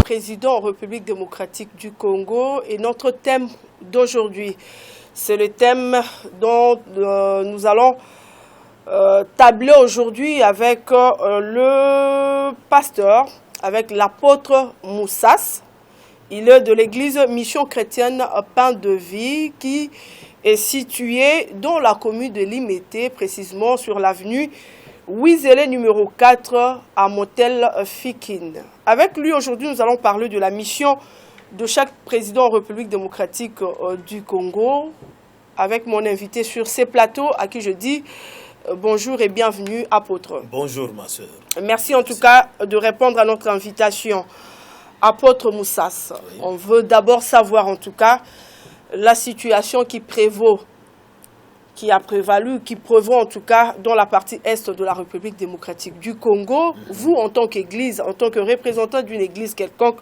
président en République démocratique du Congo est notre thème d'aujourd'hui. C'est le thème dont nous allons tabler aujourd'hui avec le pasteur, avec l'apôtre Moussas. Il est de l'église Mission chrétienne Pain de Vie qui est située dans la commune de Limete, précisément sur l'avenue Ouizélé numéro 4 à Motel Fikine. Avec lui aujourd'hui, nous allons parler de la mission de chaque président en République démocratique du Congo, avec mon invité sur ces plateaux à qui je dis bonjour et bienvenue, apôtre. Bonjour ma soeur. Merci en tout cas de répondre à notre invitation. Apôtre Moussas, oui. On veut d'abord savoir en tout cas la situation qui prévaut, qui a prévalu, qui prévaut en tout cas dans la partie est de la République démocratique du Congo. Vous, en tant qu'église, en tant que représentant d'une église quelconque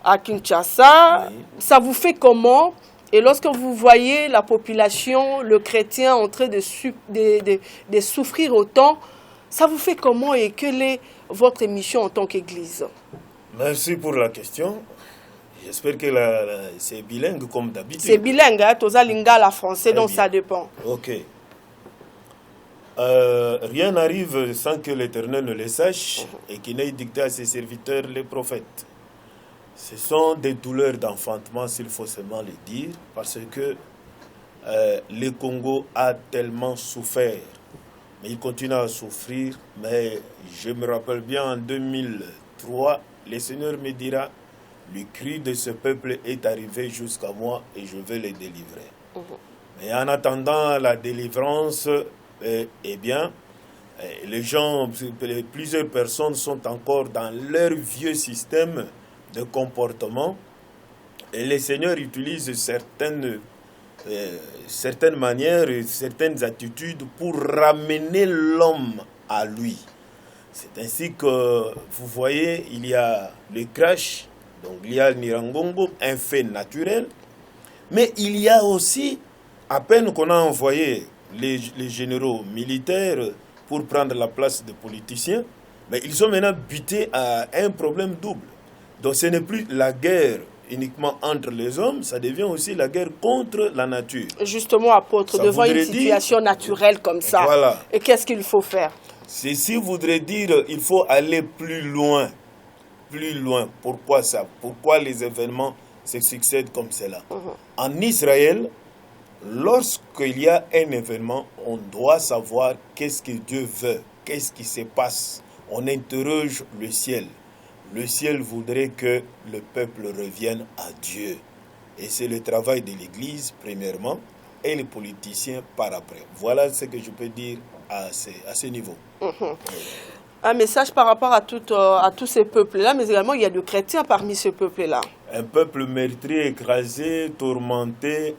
à Kinshasa, oui. Ça vous fait comment? Et lorsque vous voyez la population, le chrétien en train de souffrir autant, ça vous fait comment et quelle est votre mission en tant qu'église? Merci pour la question. J'espère que c'est bilingue comme d'habitude. C'est bilingue, hein? Toza lingala français, donc ça dépend. Ok. Rien n'arrive sans que l'Éternel ne le sache et qu'il n'ait dicté à ses serviteurs, les prophètes. Ce sont des douleurs d'enfantement, s'il faut seulement le dire, parce que le Congo a tellement souffert. Mais il continue à souffrir. Mais je me rappelle bien, en 2003, le Seigneur me dira, le cri de ce peuple est arrivé jusqu'à moi et je vais les délivrer. Mais en attendant la délivrance, eh bien, les gens, plusieurs personnes sont encore dans leur vieux système de comportement et le Seigneur utilise certaines manières, certaines attitudes pour ramener l'homme à lui. C'est ainsi que vous voyez, il y a le crash, donc il y a le Nirangongo, un fait naturel, mais il y a aussi, à peine qu'on a envoyé les généraux militaires pour prendre la place des politiciens, mais ils sont maintenant butés à un problème double. Donc ce n'est plus la guerre uniquement entre les hommes, ça devient aussi la guerre contre la nature. Justement, apôtre, ça devant une situation naturelle comme ça, voilà. Et qu'est-ce qu'il faut faire? Ceci voudrait dire qu'il faut aller plus loin. Plus loin. Pourquoi ça? Pourquoi les événements se succèdent comme cela? En Israël, lorsqu'il y a un événement, on doit savoir qu'est-ce que Dieu veut, qu'est-ce qui se passe. On interroge le ciel. Le ciel voudrait que le peuple revienne à Dieu. Et c'est le travail de l'Église, premièrement, et les politiciens par après. Voilà ce que je peux dire à ce niveau. Un message par rapport à tous ces peuples-là, mais également il y a des chrétiens parmi ce peuple-là. Un peuple meurtri, écrasé, tourmenté,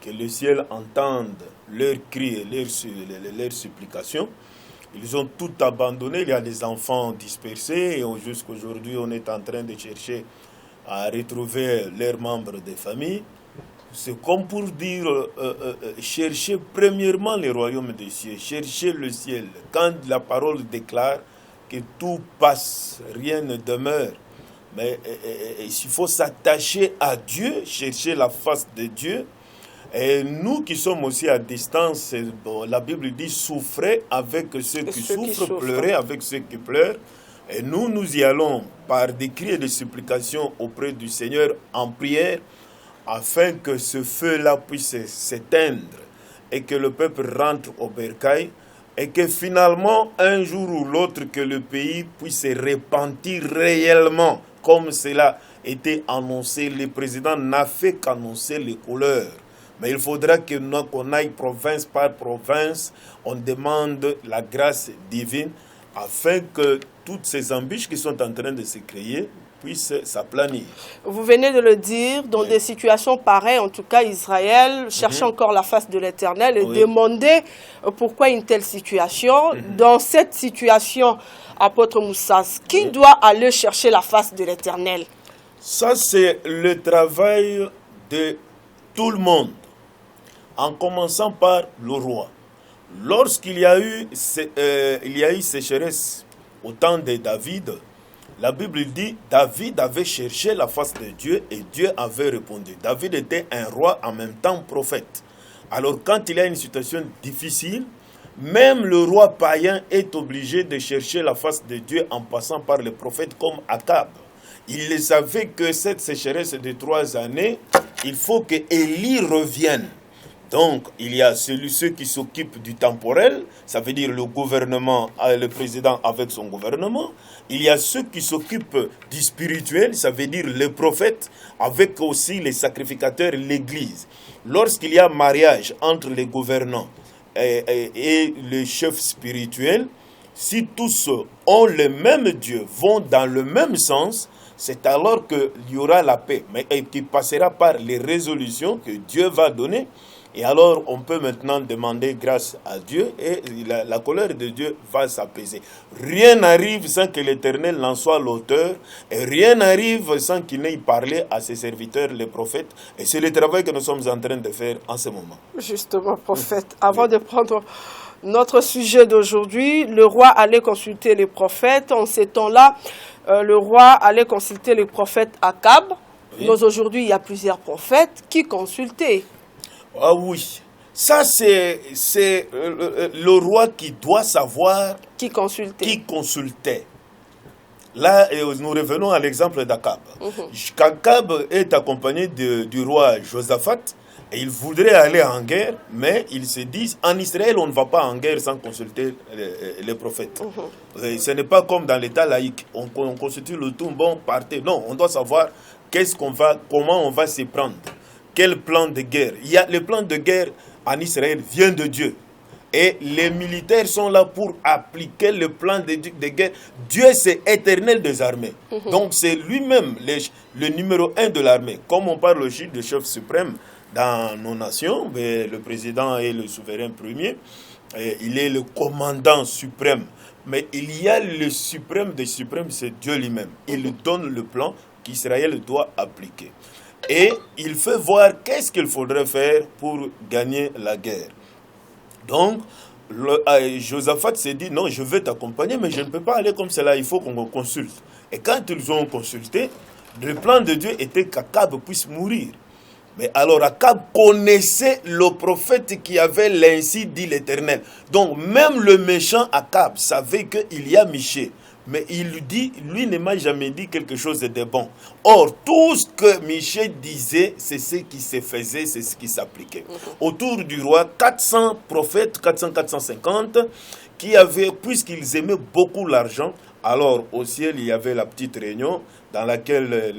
que le ciel entende leurs cris et leurs supplications. Ils ont tout abandonné, il y a des enfants dispersés et jusqu'aujourd'hui on est en train de chercher à retrouver leurs membres de famille. C'est comme pour dire, chercher premièrement le royaume des cieux, chercher le ciel. Quand la parole déclare que tout passe, rien ne demeure. Mais il faut s'attacher à Dieu, chercher la face de Dieu. Et nous qui sommes aussi à distance, la Bible dit souffrez avec ceux qui souffrent, pleurez avec ceux qui pleurent. Et nous y allons par des cris et des supplications auprès du Seigneur en prière, afin que ce feu-là puisse s'éteindre et que le peuple rentre au bercail et que finalement, un jour ou l'autre, que le pays puisse se repentir réellement, comme cela était annoncé. Le président n'a fait qu'annoncer les couleurs. Mais il faudra qu'on aille province par province, on demande la grâce divine afin que toutes ces embûches qui sont en train de se créer puissent s'aplanir. Vous venez de le dire, dans des situations pareilles, en tout cas Israël cherche encore la face de l'Éternel et demander pourquoi une telle situation. Dans cette situation, apôtre Moussas, qui doit aller chercher la face de l'Éternel? Ça, c'est le travail de tout le monde, en commençant par le roi. Lorsqu'il y a eu sécheresse au temps de David, La Bible dit, David avait cherché la face de Dieu et Dieu avait répondu. David était un roi en même temps prophète. Alors quand il y a une situation difficile, même le roi païen est obligé de chercher la face de Dieu en passant par les prophètes comme Akab. Il savait que cette sécheresse de 3 années, il faut que Élie revienne. Donc, il y a ceux qui s'occupent du temporel, ça veut dire le gouvernement, le président avec son gouvernement. Il y a ceux qui s'occupent du spirituel, ça veut dire les prophètes, avec aussi les sacrificateurs, l'église. Lorsqu'il y a mariage entre les gouvernants et les chefs spirituels, si tous ont le même Dieu, vont dans le même sens, c'est alors qu'il y aura la paix, mais qui passera par les résolutions que Dieu va donner. Et alors, on peut maintenant demander grâce à Dieu et la colère de Dieu va s'apaiser. Rien n'arrive sans que l'Éternel n'en soit l'auteur et rien n'arrive sans qu'il n'ait parlé à ses serviteurs, les prophètes. Et c'est le travail que nous sommes en train de faire en ce moment. Justement, prophète, avant de prendre notre sujet d'aujourd'hui, le roi allait consulter les prophètes. En ces temps-là, le roi allait consulter les prophètes Akab. Oui. Mais aujourd'hui, il y a plusieurs prophètes qui consultaient. Ah oui, ça c'est le roi qui doit savoir qui consultait. Là, nous revenons à l'exemple d'Akab. Akab est accompagné du roi Josaphat et il voudrait aller en guerre, mais il se dit, en Israël, on ne va pas en guerre sans consulter les prophètes. Ce n'est pas comme dans l'État laïque, on consulte le tout, bon, partez. Non, on doit savoir comment on va s'y prendre. Quel plan de guerre? Le plan de guerre en Israël vient de Dieu. Et les militaires sont là pour appliquer le plan de guerre. Dieu, c'est éternel des armées. Donc, c'est lui-même le numéro 1 de l'armée. Comme on parle aussi de chef suprême dans nos nations, le président est le souverain premier. Il est le commandant suprême. Mais il y a le suprême des suprêmes, c'est Dieu lui-même. Il donne le plan qu'Israël doit appliquer. Et il fait voir qu'est-ce qu'il faudrait faire pour gagner la guerre. Donc, Josaphat s'est dit, non, je vais t'accompagner, mais je ne peux pas aller comme cela, il faut qu'on consulte. Et quand ils ont consulté, le plan de Dieu était qu'Akab puisse mourir. Mais alors Akab connaissait le prophète qui avait l'ainsi dit l'Éternel. Donc, même le méchant Akab savait qu'il y a Michée. Mais il lui dit, lui ne m'a jamais dit quelque chose de bon. Or, tout ce que Michée disait, c'est ce qui se faisait, c'est ce qui s'appliquait. Autour du roi, 400 prophètes, 450, qui avaient, puisqu'ils aimaient beaucoup l'argent, alors au ciel, il y avait la petite réunion dans laquelle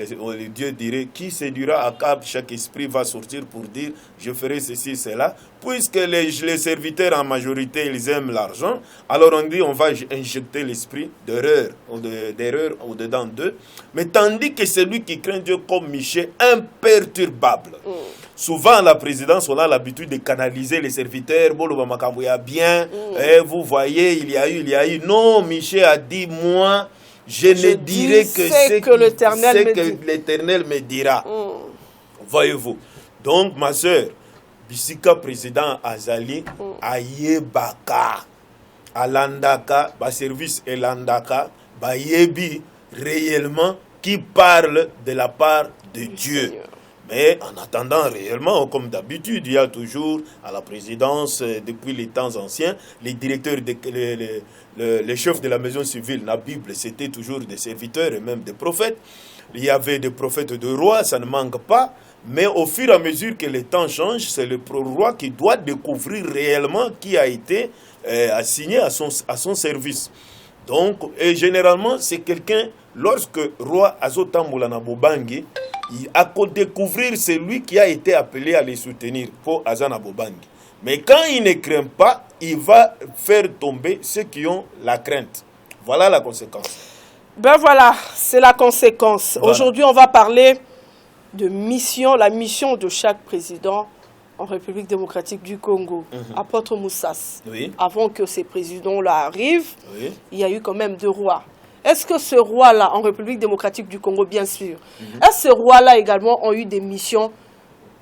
Dieu dirait, qui séduira Akab, chaque esprit va sortir pour dire, je ferai ceci, cela. Puisque les serviteurs en majorité, ils aiment l'argent, alors on dit, on va injecter l'esprit d'erreur au-dedans d'eux. Mais tandis que celui qui craint Dieu comme Michée, imperturbable. Souvent, la présidence, on a l'habitude de canaliser les serviteurs. Bien, vous voyez, il y a eu. Non, Michée a dit, moi, je ne dirai que ce que l'Éternel me dira. Voyez-vous. Donc, ma soeur, Bisika président Azali, Ayebaka, Alandaka, service Elandaka, Yebi, réellement, qui parle de la part de Dieu. Seigneur. Mais en attendant réellement, comme d'habitude, il y a toujours à la présidence, depuis les temps anciens, les directeurs, les chefs de la maison civile, la Bible, c'était toujours des serviteurs et même des prophètes. Il y avait des prophètes de rois, ça ne manque pas. Mais au fur et à mesure que les temps changent, c'est le roi qui doit découvrir réellement qui a été assigné à son service. Donc, et généralement, c'est quelqu'un, lorsque roi Azotamboula Bobangi, il a découvrir celui qui a été appelé à les soutenir pour Azana Bobangi. Mais quand il ne craint pas, il va faire tomber ceux qui ont la crainte. Voilà la conséquence. Ben voilà, c'est la conséquence. Voilà. Aujourd'hui, on va parler de mission, la mission de chaque président en République démocratique du Congo. Apôtre Moussas, avant que ces présidents-là arrivent, il y a eu quand même 2 rois. Est-ce que ce roi-là, en République démocratique du Congo, bien sûr, est-ce que ce roi-là également ont eu des missions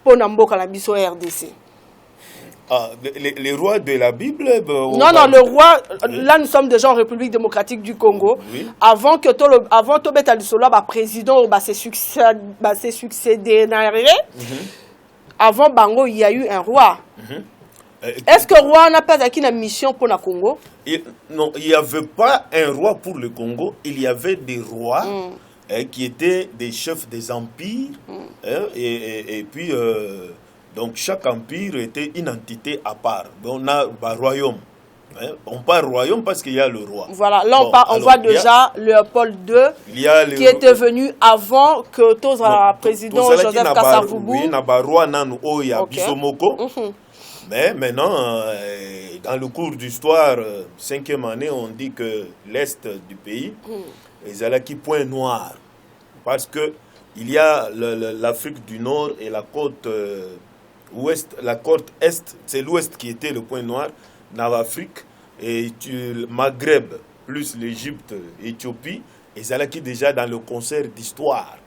pour Namboka la mission RDC? Ah, les rois de la Bible Non, non, le roi, là nous sommes déjà en République démocratique du Congo. Oui. Avant que avant Tobeta Lissola, président, ses succédénaires, avant Bango, il y a eu un roi. Est-ce que le roi n'a pas acquis une mission pour le Congo? Non, il n'y avait pas un roi pour le Congo, il y avait des rois qui étaient des chefs des empires, et puis... donc chaque empire était une entité à part. Donc, on a un royaume. On parle royaume parce qu'il y a le roi. Voilà, là on voit déjà Léopold II qui était venu avant que le président Joseph Kasavubu. Oui, il y a un roi qui a Bisomoko. Mais maintenant, dans le cours d'histoire, 5e année, on dit que l'est du pays, les Alaki point noir. Parce que il y a l'Afrique du Nord et la côte ouest, la côte est, c'est l'ouest qui était le point noir dans l'Afrique, et le Maghreb plus l'Égypte, Éthiopie, et ça qui déjà dans le concert d'histoire,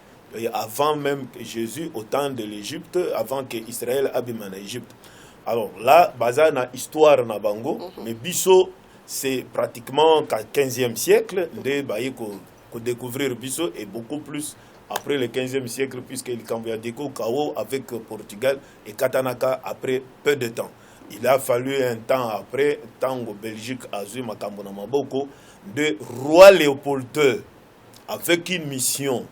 avant même que Jésus, au temps de l'Égypte, avant que Israël abîme en Égypte. Alors là, basé dans l'histoire na Bango, mais Bisso, c'est pratiquement qu'au 15e siècle, de découvrir Bisso, et beaucoup plus après le 15e siècle, puisqu'il cambia Deko Kao avec Portugal et Katanaka après peu de temps. Il a fallu un temps après, Tango Belgique, Azui, Makambona Maboko, de roi Léopold II, avec une mission,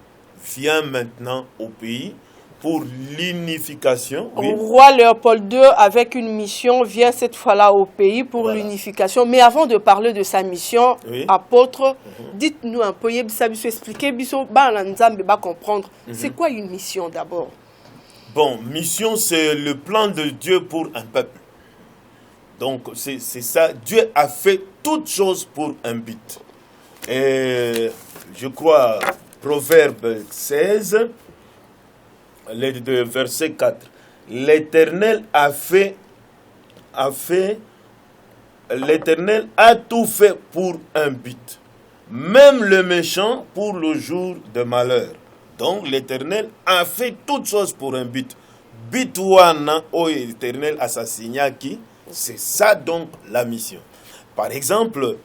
vient maintenant au pays pour l'unification. Oui. Roi Léopold II, avec une mission, vient cette fois-là au pays pour l'unification. Mais avant de parler de sa mission, apôtre, dites-nous un peu, expliquez, comprendre, c'est quoi une mission d'abord? Bon, mission, c'est le plan de Dieu pour un peuple. Donc, c'est ça. Dieu a fait toutes choses pour un but. Et je crois, Proverbe 16, le verset 4. L'Éternel l'Éternel a tout fait pour un but, même le méchant pour le jour de malheur. Donc l'Éternel a fait toutes choses pour un but. But wana o l'Éternel assassina qui, c'est ça donc la mission. Par exemple,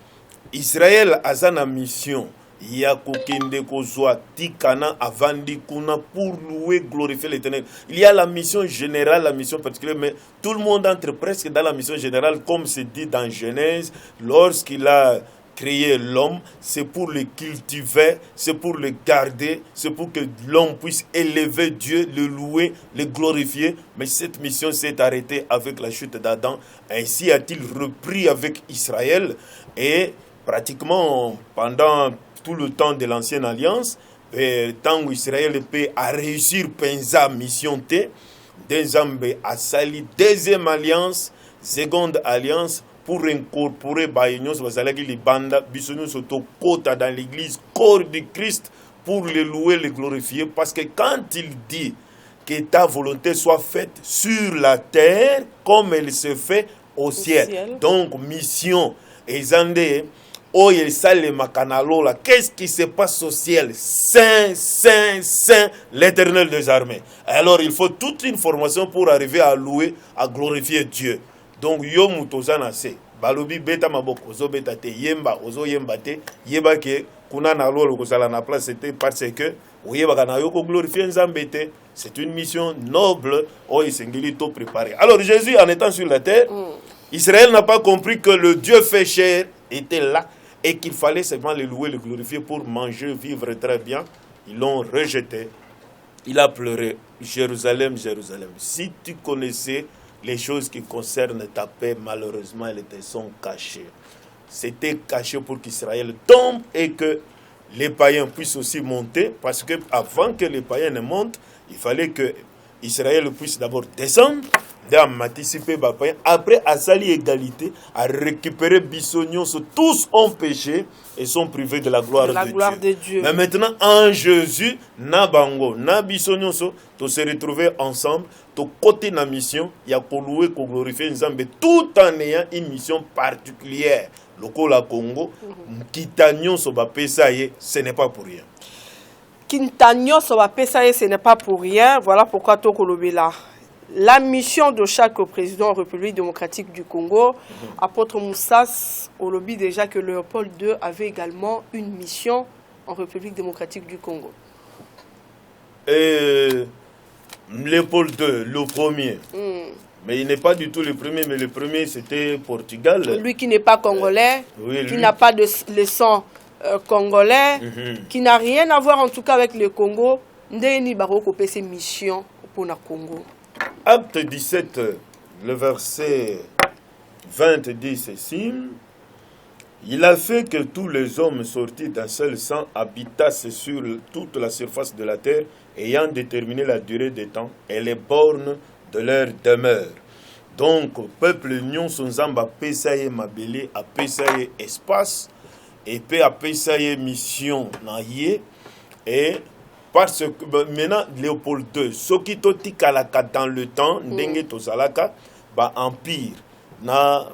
Israël a sa mission. Il y a Tikana Avandi Kuna pour louer, glorifier l'Éternel. Il y a la mission générale, la mission particulière, mais tout le monde entre presque dans la mission générale, comme c'est dit dans Genèse, lorsqu'il a créé l'homme, c'est pour le cultiver, c'est pour le garder, c'est pour que l'homme puisse élever Dieu, le louer, le glorifier. Mais cette mission s'est arrêtée avec la chute d'Adam. Ainsi a-t-il repris avec Israël, et pratiquement pendant tout le temps de l'ancienne alliance, tant qu'Israël a réussi pensa mission T, Dezambe a sali deuxième alliance, seconde alliance, pour incorporer Bayonios, Bazalaki les bandes, Bissonu Soto Kota dans l'église, corps du Christ, pour le louer, le glorifier, parce que quand il dit que ta volonté soit faite sur la terre, comme elle se fait au ciel. Donc, mission, et Zandé, oh, il sale makanalo là. Qu'est-ce qui se passe au ciel? Saint, Saint, Saint, l'Éternel des armées. Alors il faut toute une formation pour arriver à louer, à glorifier Dieu. Donc yo mutozana se. Balobi beta maboko ozo beta te yemba ozo yemba te yeba ke kuna na lolo ko sala na place c'était parce que oyeba kana yo ko glorifier Nzambe te. C'est une mission noble. Oh, il s'est préparé. Alors Jésus en étant sur la terre, Israël n'a pas compris que le Dieu fait chair était là. Et qu'il fallait seulement le louer, le glorifier pour manger, vivre très bien. Ils l'ont rejeté. Il a pleuré. Jérusalem, Jérusalem. Si tu connaissais les choses qui concernent ta paix, malheureusement, elles te sont cachées. C'était caché pour qu'Israël tombe et que les païens puissent aussi monter. Parce que avant que les païens ne montent, il fallait que Israël puisse d'abord descendre, après à sali égalité, à récupérer Bissonion, tous ont péché et sont privés de la gloire, de Dieu. Mais maintenant en Jésus, na bango, na Bissonion, to se retrouver ensemble, to côté na mission, il y a louer, glorifier Nzambe, tout en ayant une mission particulière. Lokola Congo, Kitanion soba pesaye, ce n'est pas pour rien. Kitanion soba pesaye, ce n'est pas pour rien. Voilà pourquoi Tokolobela. la mission de chaque président en République démocratique du Congo. Apôtre Moussas, au lobby déjà que Léopold II avait également une mission en République démocratique du Congo. Et Léopold II, le premier. Mais il n'est pas du tout le premier, mais le premier c'était Portugal. Lui qui n'est pas congolais, oui, qui n'a pas de le sang congolais, qui n'a rien à voir en tout cas avec le Congo. Ndeni Baroko peut ses missions pour le Congo. Acte 17, le verset 20 dit ceci. Il a fait que tous les hommes sortis d'un seul sang habitassent sur toute la surface de la terre, ayant déterminé la durée des temps et les bornes de leur demeure. Donc, peuple union son zamba pesaye mabele a pesaye espace et pe a pesaye mission naie et parce que maintenant Léopold II soki totikalaka dans le temps ndenge tozalaka ba empire na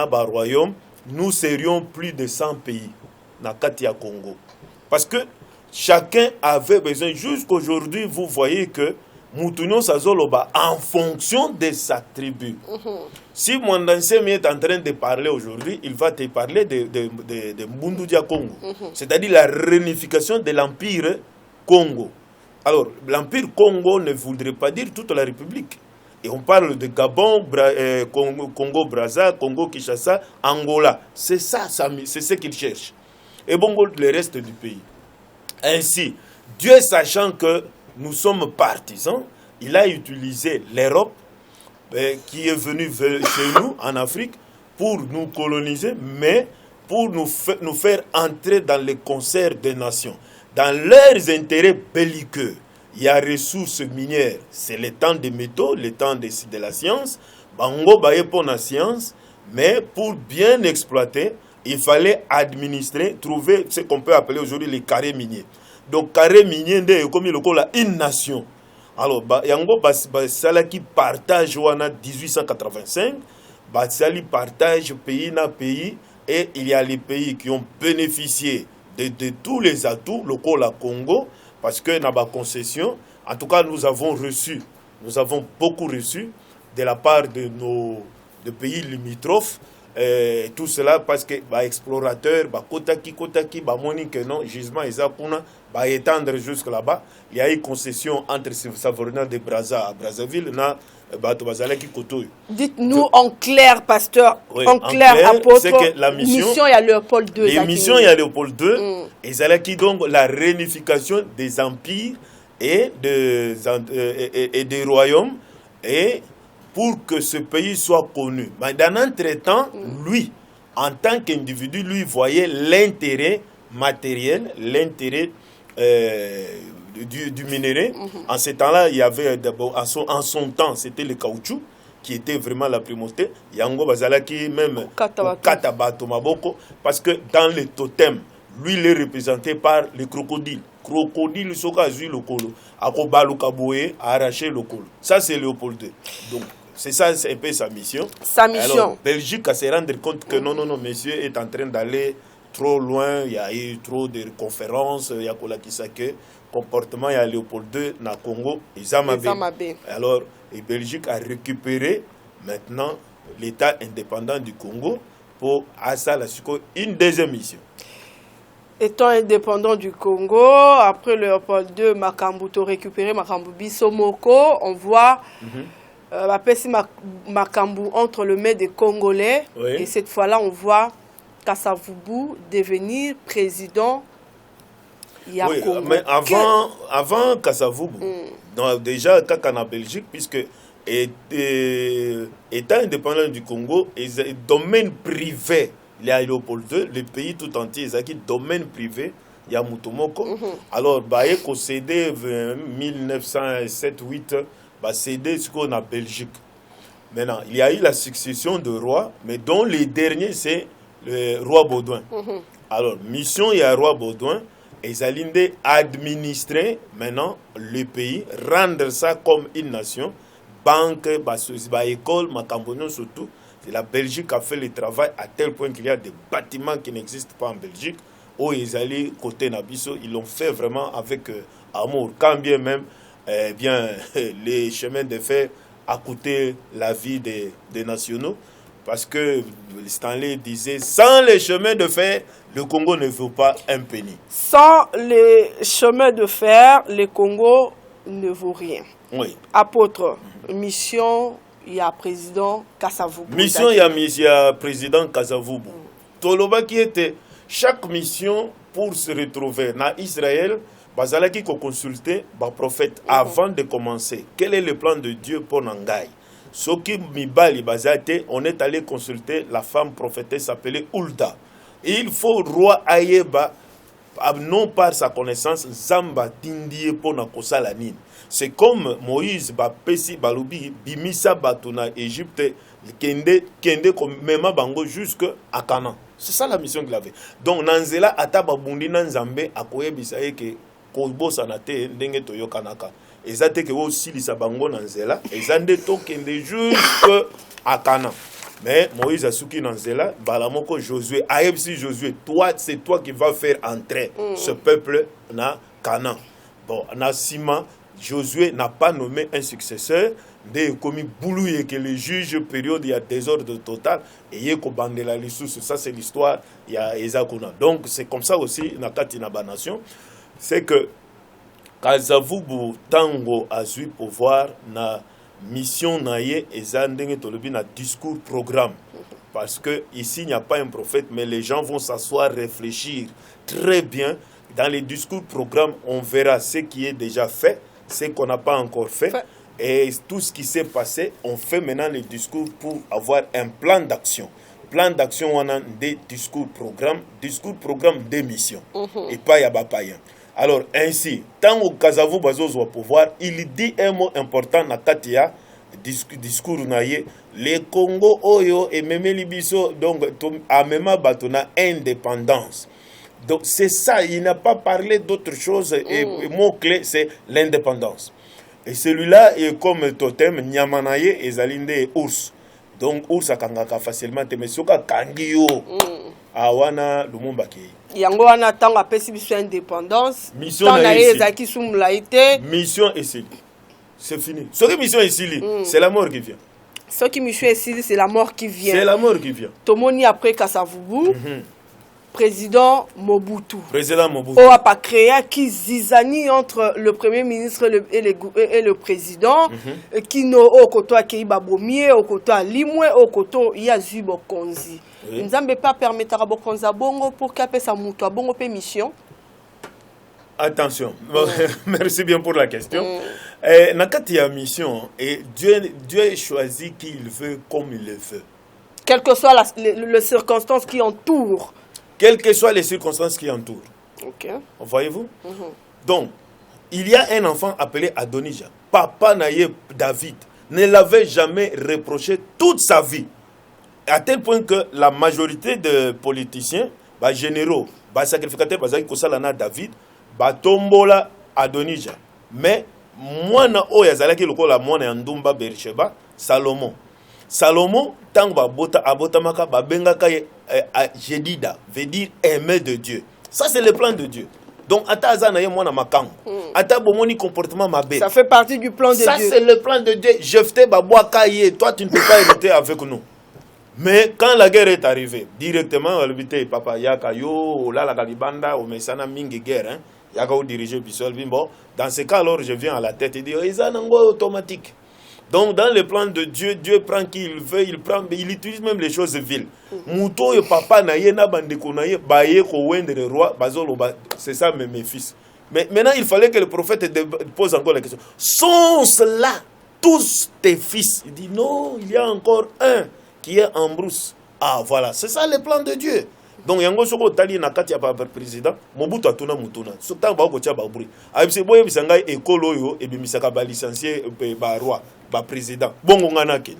ba royaume nous serions plus de 100 pays na kati ya Congo parce que chacun avait besoin jusqu'aujourd'hui vous voyez que Moutounion Sazoloba en fonction de sa tribu. Si mon ancien est en train de parler aujourd'hui, il va te parler de Mbundudia Congo. C'est-à-dire la réunification de l'Empire Congo. Alors, l'Empire Congo ne voudrait pas dire toute la République. Et on parle de Gabon, Congo-Brazza, Congo-Kinshasa, Angola. C'est ça, c'est ce qu'il cherche. Et bon, le reste du pays. Ainsi, Dieu sachant que nous sommes partisans, il a utilisé l'Europe qui est venue chez nous en Afrique pour nous coloniser, mais pour nous faire entrer dans les concerts des nations. Dans leurs intérêts belliqueux, il y a ressources minières, c'est le temps des métaux, le temps de la science. Bango baye pour la science, mais pour bien exploiter, il fallait administrer, trouver ce qu'on peut appeler aujourd'hui les carrés miniers. Donc, carré minier, comme il y a une nation. Alors, yango salaki partage en 1885, sali partage pays na pays, et il y a les pays qui ont bénéficié de tous les atouts locaux la Congo, parce que na ba concession, en tout cas, nous avons beaucoup reçu de la part de nos pays limitrophes. Tout cela parce que explorateurs, kotaki, moni que non, gisement Ezakuna, étendre jusque là-bas. Il y a eu concession entre Savorna de Brazza à Brazzaville, Dites-nous en clair, pasteur, oui, en clair, apôtre, c'est que la mission, il y a Léopold II. Les missions, il y a Léopold II, et Zalaki donc la réunification des empires et des royaumes, et pour que ce pays soit connu. Mais dans l'entretemps, lui, en tant qu'individu, lui voyait l'intérêt matériel, l'intérêt du minerai. En ce temps-là, il y avait d'abord, en son temps, c'était le caoutchouc qui était vraiment la primauté. Yango Bazalaki, même Katabato Maboko, parce que dans les totems, lui, il est représenté par les crocodiles. Crocodile, soka zui le colo, akobalu kaboué, arracher le colo. Ça, c'est Léopold II. Donc, c'est ça, c'est un peu sa mission. Sa mission. Alors, Belgique a se rendre compte que non, monsieur est en train d'aller trop loin. Il y a eu trop de conférences. Il y a Kolakisake, comportement, il y a Léopold II, na Congo, et Zamabé. Alors, la Belgique a récupéré maintenant l'État indépendant du Congo pour Assa une deuxième mission. Étant indépendant du Congo, après Léopold II, Makambuto récupéré Makambu Bisomoko, on voit Makambu entre le mains des Congolais. Oui. Et cette fois-là, on voit Kasavubu devenir président. Oui, mais avant Kasavubu, déjà en Belgique, puisque étant indépendant du Congo, domaine privé, il y a Léopold II, le pays tout entier, il y a domaine privé, il y a Moutomoko. Alors, il y a cédé 1907-8, cédé ce qu'on a Belgique. Maintenant, il y a eu la succession de rois, mais dont les derniers, c'est le roi Baudouin. Alors, mission, il y a le roi Baudouin, et ils allaient administrer maintenant le pays, rendre ça comme une nation, banque, école, Macambonion surtout. La Belgique a fait le travail à tel point qu'il y a des bâtiments qui n'existent pas en Belgique. Où ils allaient côté Nabiso, ils l'ont fait vraiment avec amour. Quand bien même, les chemins de fer a coûté la vie des nationaux. Parce que Stanley disait, sans les chemins de fer, le Congo ne vaut pas un penny. Sans les chemins de fer, le Congo ne vaut rien. Oui. Apôtre, mission, il y a président Kasavubu. Mission, il y a président Kasavubu. Toloba qui était chaque mission pour se retrouver dans Israël, bazalaki ko consulter ba prophète avant de commencer. Quel est le plan de Dieu pour Nangai? Soki Mibali Bazate, on est allé consulter la femme prophétesse appelée Ulda. Il faut roi Ayeba, non par sa connaissance, Zamba Tindie Pona Kosalanine. C'est comme Moïse Bapesi Balubi, Bimisa Batuna Égypte, Kende comme Mema Bango jusqu'à Canaan. C'est ça la mission qu'il avait. Donc Nanzela Ataba Bundi Nanzambe Akoye Bisaye ke Kobo Sanate Ndenge Toyo Kanaka. Ezate ke aussi lisa bango Nanzela, ezande to kende jusqu'à Canaan. Mais Moïse Asuki Nanzela, Balamoko Josué, Aïbsi Josué, toi c'est toi qui vas faire entrer ce peuple na Canaan. Bon, na Sima, Josué n'a pas nommé un successeur. Dès commis boulouille que le juge période il y a désordre total et il y a la ressource. Ça c'est l'histoire, il y a Ezakuna. Donc c'est comme ça aussi na Katina Nation, c'est que Kasavubu tango azui pouvoir na mission naie ezandenge tolobi na discours programme parce que ici il n'y a pas un prophète mais les gens vont s'asseoir réfléchir très bien dans les discours programme on verra ce qui est déjà fait ce qu'on n'a pas encore fait et tout ce qui s'est passé on fait maintenant les discours pour avoir un plan d'action on a des discours programme des missions et pas yaba païen. Alors ainsi, tant que Kasavubu Bazozo au pouvoir, il dit un mot important na Katia discours naie le Congo oyo et même libiso donc a même batona indépendance. Donc c'est ça, il n'a pas parlé d'autre chose et mot clé c'est l'indépendance. Et celui-là est comme totem Nyamanaye et Zalinde et ours. Donc ours a kangaka facilement mais soka kangiyo. Awana Lumumba ki. Yango wana tango apesi biso indépendance. Mission est ici. C'est fini. Ce qui mission est ici, c'est la mort qui vient. Ce qui mission est ici, c'est la mort qui vient. C'est la mort qui vient. Tomoni après Kasavubu, président Mobutu. Président Mobutu. On a pas créé qui zizani entre le premier ministre et le président qui no au koto akeiba bomie au koto limwe au koto ya zubo konzi. Nous n'avons pas permettre à Bokonza Bongo pour qu'il sa mouto bongo pe mission. Attention, merci bien pour la question. Nakati a mission et Dieu choisit qui il veut comme il le veut. Quelles que soient les circonstances qui entourent. Quelles que soient les circonstances qui entourent. Ok. Voyez-vous? Donc, il y a un enfant appelé Adonija. Papa Naye David ne l'avait jamais reproché toute sa vie. À tel point que la majorité de politiciens, généraux, sacrificateurs, David, tombola Adonija. Mais moi na o yazalaki lokola mwana ndumba Bersheba Salomon. Salomon tango abotamaka babengaka Jedida, veut dire aimer de Dieu. Ça c'est le plan de Dieu. Donc ata na ye mwana makango. Ata bomoni comportement mabé. Ça fait partie du plan de Dieu. Ça c'est le plan de Dieu. Jephté babwaka ye, toi tu ne peux pas hériter avec nous. Mais quand la guerre est arrivée, directement, papa yaka yo la galibanda au mesana mingi guerre hein. Yaka ou diriger Bissol Bimbo. Dans ce cas alors je viens à la tête et dis izanango automatique. Donc dans le plan de Dieu, Dieu prend qui il veut, il utilise même les choses viles. Mouto et papa na ye na bandeko na ye baye ko wendre roi bazolo c'est ça mes fils. Mais maintenant il fallait que le prophète pose encore la question. Sont cela tous tes fils? Il dit non, il y a encore un qui est en brousse. Ah voilà, c'est ça le plan de Dieu. Donc yango soko tali na kati ya président Mobutu atuna mutuna. Sokta ba ko tia ba buri. Ayibse boye bisanga ekolo yo e bimisaka ba licencié ba roi, ba président. Bongo ngana kende.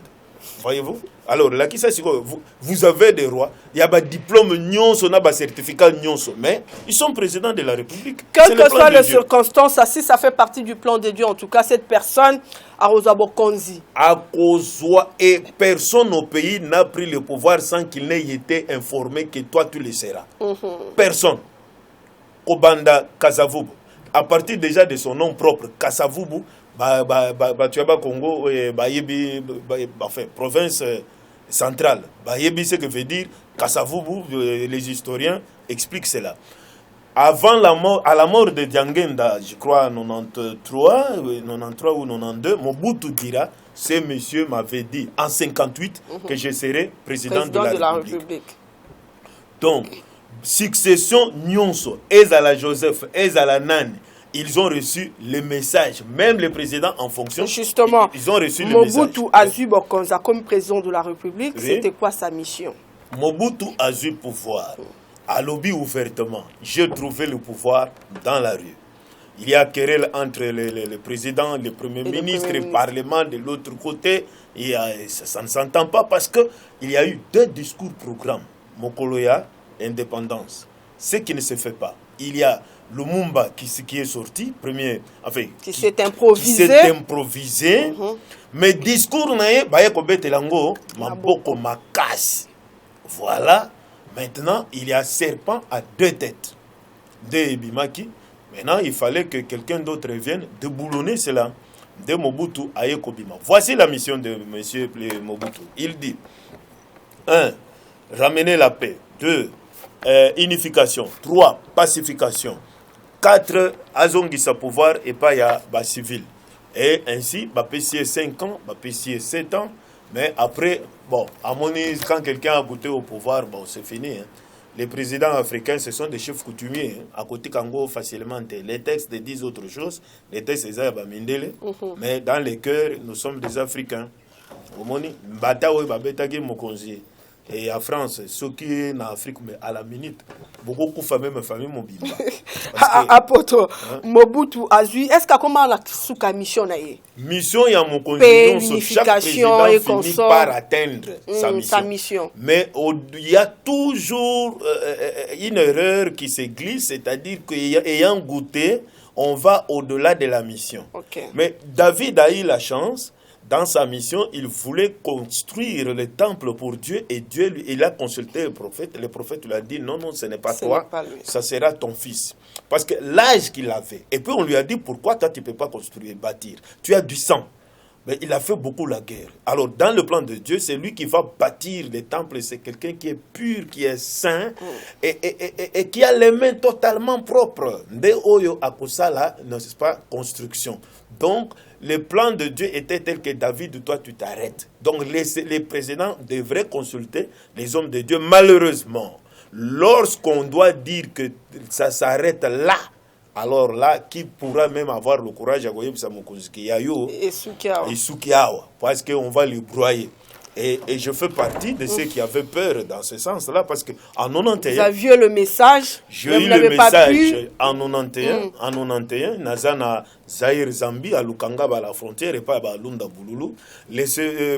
Voyez-vous? Alors là qui ça vous avez des rois, il y a ba diplôme nyonso na ba certificat nyonso, mais ils sont présidents de la République. Quelles que soient les circonstances, si ça fait partie du plan de Dieu, en tout cas cette personne a Rozabo Konzi. Et personne au pays n'a pris le pouvoir sans qu'il n'ait été informé que toi tu le seras. Personne. Kobanda Kasavubu. À partir déjà de son nom propre, Kasavubu, tu as Congo, enfin, province centrale. Ce que veut dire Kassavubu, les historiens expliquent cela. Avant à la mort de Diangenda, je crois en 93 ou 92, Mobutu dira, ce monsieur m'avait dit en 58 que je serais président de la République. Donc, succession Nyonso, Ezala Joseph, Ezala Nani, ils ont reçu le message, même le président en fonction. Justement, ils ont reçu Mobutu le message. Mobutu Azu Bokonza comme président de la République, c'était quoi sa mission? Mobutu a eu pouvoir. À lobby ouvertement, j'ai trouvé le pouvoir dans la rue. Il y a querelle entre le président, le premier ministre, le parlement de l'autre côté. Et ça ne s'entend pas parce qu'il y a eu 2 discours programmes. Mokoloya, indépendance. Ce qui ne se fait pas. Il y a Lumumba qui est sorti, premier, enfin, qui s'est improvisé. Mais discours nae, baye kobete lango, maboko makasi. Voilà. Maintenant, il y a serpent à 2 têtes. De Ebimaki. Maintenant, il fallait que quelqu'un d'autre vienne déboulonner cela. De Mobutu à Ekobima. Voici la mission de M. Mobutu. Il dit 1. Ramener la paix. 2. Unification. 3. Pacification. 4. Azongisa pouvoir et pas ya civil. Et ainsi, Bapessier 5 ans, Bapessier 7 ans. Mais après, bon, à mon avis, quand quelqu'un a goûté au pouvoir, bon, c'est fini. Hein. Les présidents africains, ce sont des chefs coutumiers. Hein. À côté Kango, facilement, les textes disent autre chose. Les textes, c'est Mindele. Mais dans les cœurs, nous sommes des Africains. Et en France, ceux qui sont en Afrique, mais à la minute, beaucoup de familles, ma famille, mon bimba. Apoto, Mobutu Azu, est-ce que comment la souka mission naie? Mission, il y a mon constitution, chaque président finit par atteindre sa mission. Mais il y a toujours une erreur qui se glisse, c'est-à-dire qu'ayant goûté, on va au-delà de la mission. Okay. Mais David a eu la chance. Dans sa mission, il voulait construire le temple pour Dieu et Dieu, il a consulté le prophète. Le prophète lui a dit non, ce n'est pas toi, ça sera ton fils. Parce que l'âge qu'il avait, et puis on lui a dit pourquoi toi tu ne peux pas construire, bâtir. Tu as du sang. Mais il a fait beaucoup la guerre. Alors dans le plan de Dieu, c'est lui qui va bâtir les temples. C'est quelqu'un qui est pur, qui est saint et qui a les mains totalement propres. De Oyo Akosala, n'est-ce pas, construction. Donc, le plan de Dieu était tel que David, toi, tu t'arrêtes. Donc, les présidents devraient consulter les hommes de Dieu. Malheureusement, lorsqu'on doit dire que ça s'arrête là, alors là, qui pourra même avoir le courage de goyer et Sukiawa, parce qu'on va les broyer. Et je fais partie de ceux qui avaient peur dans ce sens-là, parce qu'en 91... Vous aviez le message, j'ai eu le message en 91, en 91, Nazana Zaire Zambie, à Lukanga, à la frontière, et pas à Lunda Bouloulou.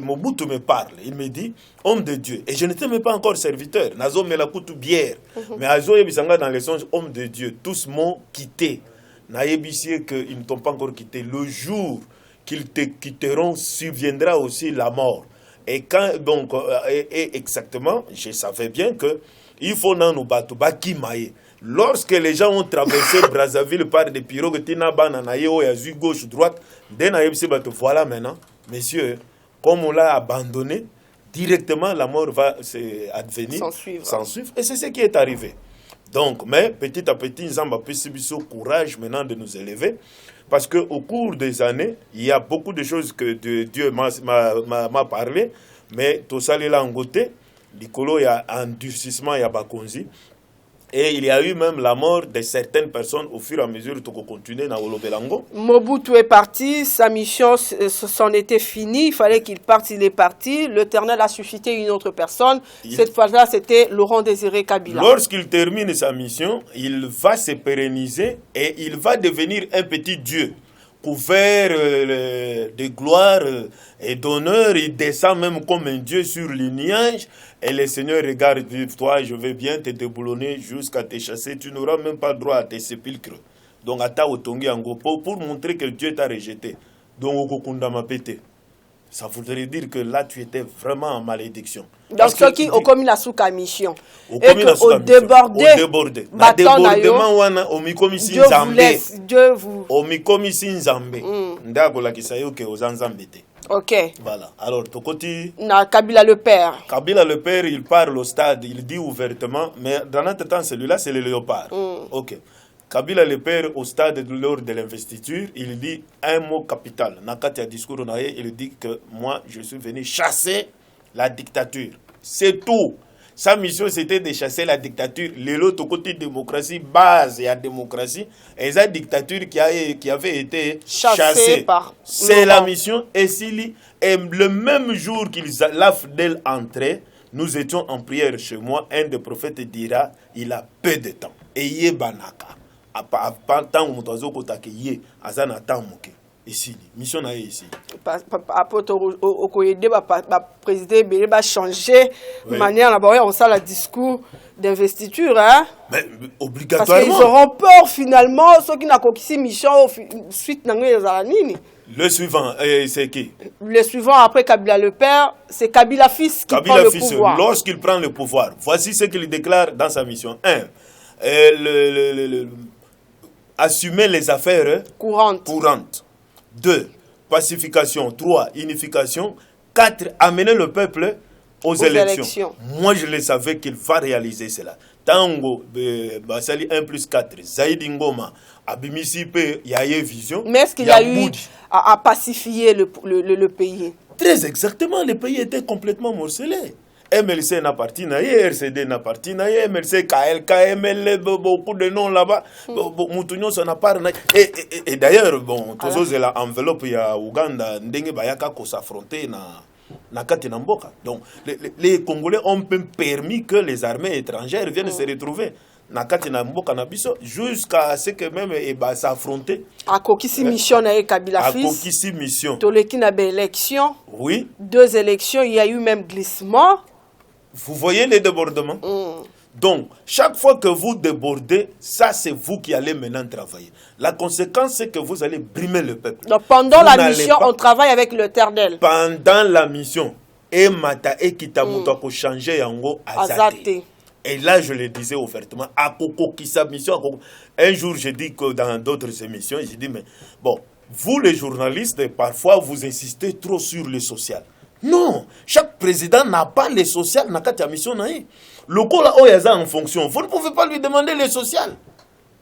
Mobutu me parle, il me dit, homme de Dieu. Et je n'étais même pas encore serviteur. Nazo me la coûte bière. Mais Azo Yebisanga, dans les songes, homme de Dieu, tous m'ont quitté. Nayebissier qu'ils ne t'ont pas encore quitté. Le jour qu'ils te quitteront, surviendra aussi la mort. Et quand, donc, exactement, je savais bien que il faut nous battre, lorsque les gens ont traversé Brazzaville par des pirogues, gauche, droite, voilà maintenant, messieurs, comme on l'a abandonné, directement la mort va advenir, s'en suivre. Et c'est ce qui est arrivé. Donc, mais petit à petit, nous avons le courage maintenant de nous élever. Parce qu'au cours des années, il y a beaucoup de choses que Dieu m'a parlé, mais tout ça, il y a un côté, il y a un endurcissement, il y a Bakonzi. Et il y a eu même la mort de certaines personnes au fur et à mesure que continuer dans Olobelango. Mobutu est parti, sa mission s'en était finie, il fallait qu'il parte, il est parti. L'Éternel a suscité une autre personne. Cette fois-là, c'était Laurent Désiré Kabila. Lorsqu'il termine sa mission, il va se pérenniser et il va devenir un petit Dieu. Couvert de gloire et d'honneur, il descend même comme un Dieu sur les nuages. Et le Seigneur regarde, toi, je vais bien te déboulonner jusqu'à te chasser. Tu n'auras même pas droit à tes sépulcres. Donc, pour montrer que Dieu t'a rejeté. Donc, Okokunda m'a pété. ça voudrait dire que là, tu étais vraiment en malédiction. Donc, ceux qui ont commis la sous-commission, et que au débordé, na débordement wana au mikomi sinzambe, Dieu vous au mikomi sinzambe, ndako la kisayo ke ozanzambete. Ok. Voilà. Alors, Tokoti. Na Kabila le père. Kabila le père, il parle au stade, il dit ouvertement, mais dans notre temps, celui-là, c'est le léopard. Ok. Kabila le père, au stade lors de l'investiture, il dit un mot capital. Nakati a discours, il dit que moi, je suis venu chasser la dictature. C'est tout. Sa mission, c'était de chasser la dictature. L'autre côté démocratie, base et la démocratie, et la dictature qui avait été chassée. C'est la mission. Et le même jour qu'ils l'AFDEL entrait, nous étions en prière chez moi. Un des prophètes dira, il a peu de temps. Et il est banaka. Tant que nous avons ici, mission est ici. Au président va changer manière là-bas, on sent le discours d'investiture, hein. Mais obligatoirement. Parce qu'ils auront peur finalement, ceux qui n'ont pas mission suite le suivant, c'est qui? Le suivant après Kabila le père, c'est Kabila fils qui prend le pouvoir. Lorsqu'il prend le pouvoir, voici ce qu'il déclare dans sa mission. 1. Assumer les affaires courantes. 2. Pacification. 3. Unification. 4. Amener le peuple aux élections. Moi, je le savais qu'il va réaliser cela. Tango, Basali 1 plus 4. Zaïdi Ngoma, Abimisi P, il y a eu vision. Mais est-ce qu'il y a eu à pacifier le pays? Très exactement, le pays était complètement morcelé. MLC n'a parti, RCD n'a parti, MLC, KLK, ML, beaucoup de noms là-bas. Moutounion, ça n'a pas. Et d'ailleurs, bon, tous les enveloppes, il y a Ouganda, Ndenge Bayaka, qu'on s'affrontait na Katinamboka. Donc, les Congolais ont permis que les armées étrangères viennent se retrouver na Katinamboka na biso jusqu'à ce que même s'affronter. À Kokisi mission na Kabila fils. À Kokisi mission. Toleki na élection. Oui. 2 élections, il y a eu même glissement. Vous voyez les débordements. Donc, chaque fois que vous débordez, ça c'est vous qui allez maintenant travailler. La conséquence, c'est que vous allez brimer le peuple. Donc, pendant la mission, on travaille avec l'Éternel. Pendant la mission, et Mata et Kitamuta pour changer Yango Azate. Et là, je le disais ouvertement, à Koko Kissa mission. Un jour, j'ai dit que dans d'autres émissions, j'ai dit, mais bon, vous les journalistes, parfois vous insistez trop sur le social. Non, chaque président n'a pas le social dans la mission. Le cas en fonction, vous ne pouvez pas lui demander le social.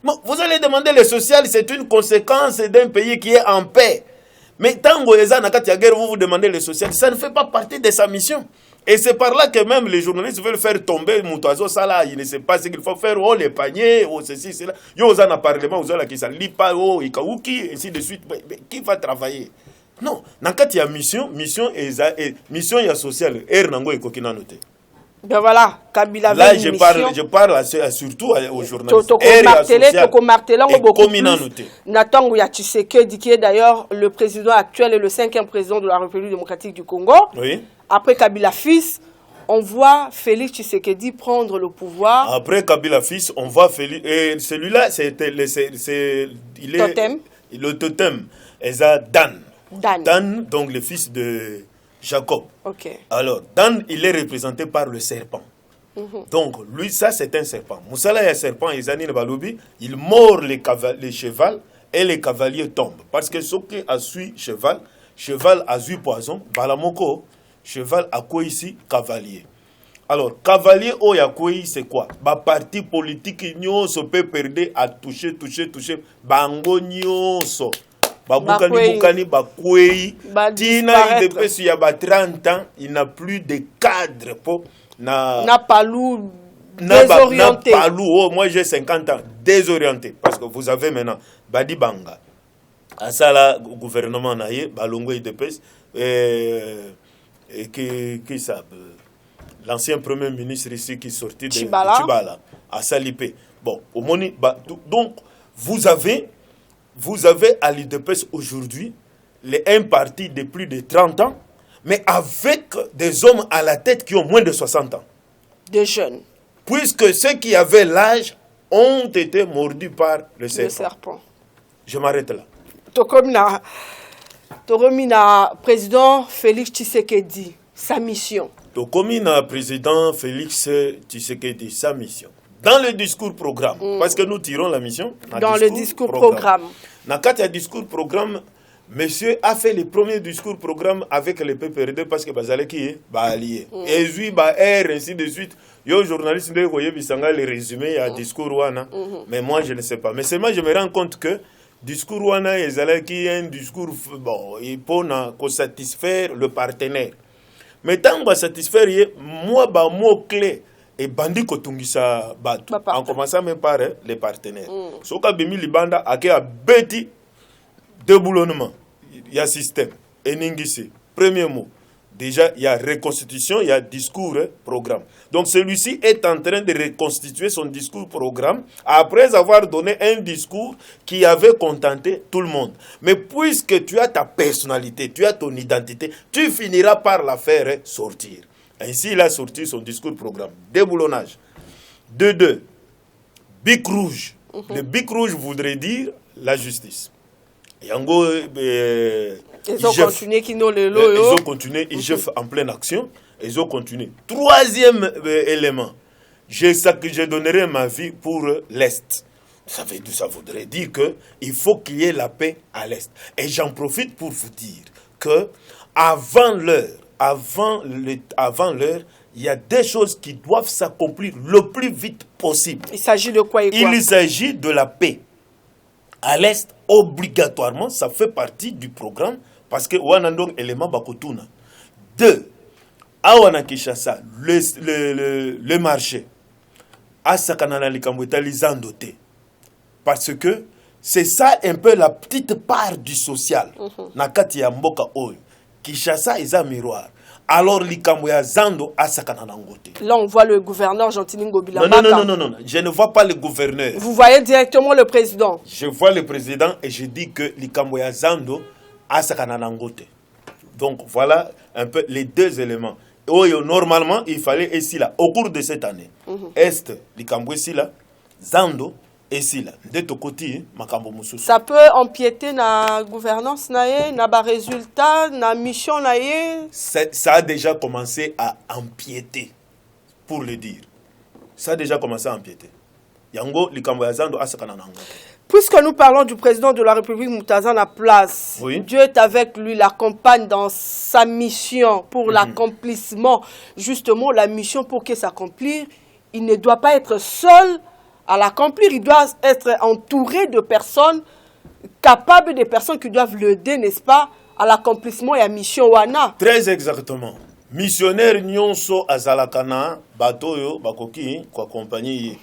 Vous allez demander le social, c'est une conséquence d'un pays qui est en paix. Mais tant que guerre, vous demandez le social, ça ne fait pas partie de sa mission. Et c'est par là que même les journalistes veulent faire tomber Moutazo Sala. Il ne sait pas ce qu'il faut faire, les paniers, ceci, cela. Il y a un parlement, qui s'en lit pas, Ikaouki, ainsi de suite. Mais qui va travailler? Non, dans le cas il y a mission et social. Ben voilà, Kabila là, je parle surtout aux journalistes. Natango ya Tshisekedi, qui est d'ailleurs le président actuel et le 5e président de la République démocratique du Congo. Oui. Après Kabila fils, on voit Félix Tshisekedi prendre le pouvoir. Après Kabila fils, on voit Félix. Et celui-là, il est totem. Le totem. Eza Dan. Dan, donc le fils de Jacob. Okay. Alors, Dan, il est représenté par le serpent. Donc, lui, ça, c'est un serpent. Moussala est un serpent, il mord les chevals et les cavaliers tombent. Parce que ce qui a su cheval a su poison, balamoko, cheval a quoi ici, cavalier. Alors, cavalier Oyakoi, c'est quoi? Ba parti politique, se peut perdre à toucher. Bango nyonso. Bukani, Bakwei, Tina, il y a 30 ans, il n'a plus de cadre pour. N'a pas loup désorienté. Moi j'ai 50 ans, désorienté. Parce que vous avez maintenant Badi Banga. À ça, là, le gouvernement naïe, Balongo et Depes, et qui ça? L'ancien premier ministre ici qui est sorti de Chibala, à Salipé. Bon, au Moni, donc, vous avez à l'UDPS aujourd'hui un parti de plus de 30 ans, mais avec des hommes à la tête qui ont moins de 60 ans. Des jeunes. Puisque ceux qui avaient l'âge ont été mordus par le serpent. Je m'arrête là. Toromi na président Félix Tshisekedi sa mission. Tokomi na président Félix Tshisekedi sa mission. Dans le discours programme, parce que nous tirons la mission. Dans le discours programme. Dans le discours programme, monsieur a fait le premier discours programme avec le PPRD parce que Bazale qui est allié. Et lui, ainsi de suite. Yo journaliste de voyez bisanga le résumé à discours wana. Mais moi je ne sais pas. Mais seulement je me rends compte que discours wana ezalaki un discours bon, il pour satisfaire le partenaire. Mais tant que satisfaire moi mot clé et bandi kotungisa batu en commençant même par les partenaires. Soka bimi libanda ake a beti déboulonnement. Il y a système eningisi. Premier mot. Déjà, il y a reconstitution, il y a discours, programme. Donc, celui-ci est en train de reconstituer son discours programme après avoir donné un discours qui avait contenté tout le monde. Mais puisque tu as ta personnalité, tu as ton identité, tu finiras par la faire sortir. Ainsi, il a sorti son discours programme. Déboulonnage. 2. Bic rouge. Le bic rouge voudrait dire la justice. Yango, ils ont continué ils ont continué, IGF en pleine action, ils ont continué. Troisième élément, je donnerai ma vie pour l'Est. Ça voudrait dire qu'il faut qu'il y ait la paix à l'Est. Et j'en profite pour vous dire que avant l'heure, il y a des choses qui doivent s'accomplir le plus vite possible. Il s'agit de quoi et quoi? Il s'agit de la paix. À l'Est, obligatoirement, ça fait partie du programme parce que Wanandong élément bakotuna. 2. À Wanakishasa, le marché. À Sakanana Likambweta Lizandote. Parce que c'est ça un peu la petite part du social. Nakati ya mboka oyo. Kishasa est un miroir. Alors, Likamboya Zando a Sakananangote. Là, on voit le gouverneur Gentilingo Bilamba. Non, je ne vois pas le gouverneur. Vous voyez directement le président. Je vois le président et je dis que Likamboya Zando a Sakananangote. Donc, voilà un peu les deux éléments. Normalement, il fallait ici là, au cours de cette année. Est, Likamboya ici là, Zando, et si là, de ton côté, ça peut empiéter na gouvernance naie, na ba résultat, na mission naie. Ça a déjà commencé à empiéter, pour le dire. Ça a déjà commencé à empiéter. Yango likamboyazando asakananango. Puisque nous parlons du président de la République Moutazan à place, oui. Dieu est avec lui, l'accompagne dans sa mission pour l'accomplissement. Justement, la mission pour qu'elle s'accomplisse, il ne doit pas être seul à l'accomplir, il doit être entouré de personnes capables, des personnes qui doivent l'aider, n'est-ce pas, à l'accomplissement et à la mission wana. Très exactement. Missionnaire nyonso azalakana batoyo bakoki kwa compagnie.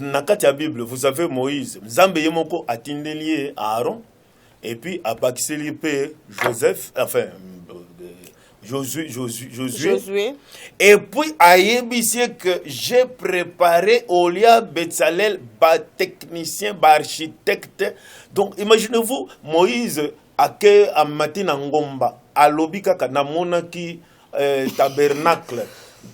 Nakati ya Bible, vous savez Moïse, Nzambe yemoko atindeli Aaron et puis abakiseli pe Joseph, enfin Josué. Et puis, aïebissé que j'ai préparé Olia Betsalel, technicien, architecte. Donc, imaginez-vous, Moïse, à matin en Ngomba, à l'obika kanamona ki tabernacle.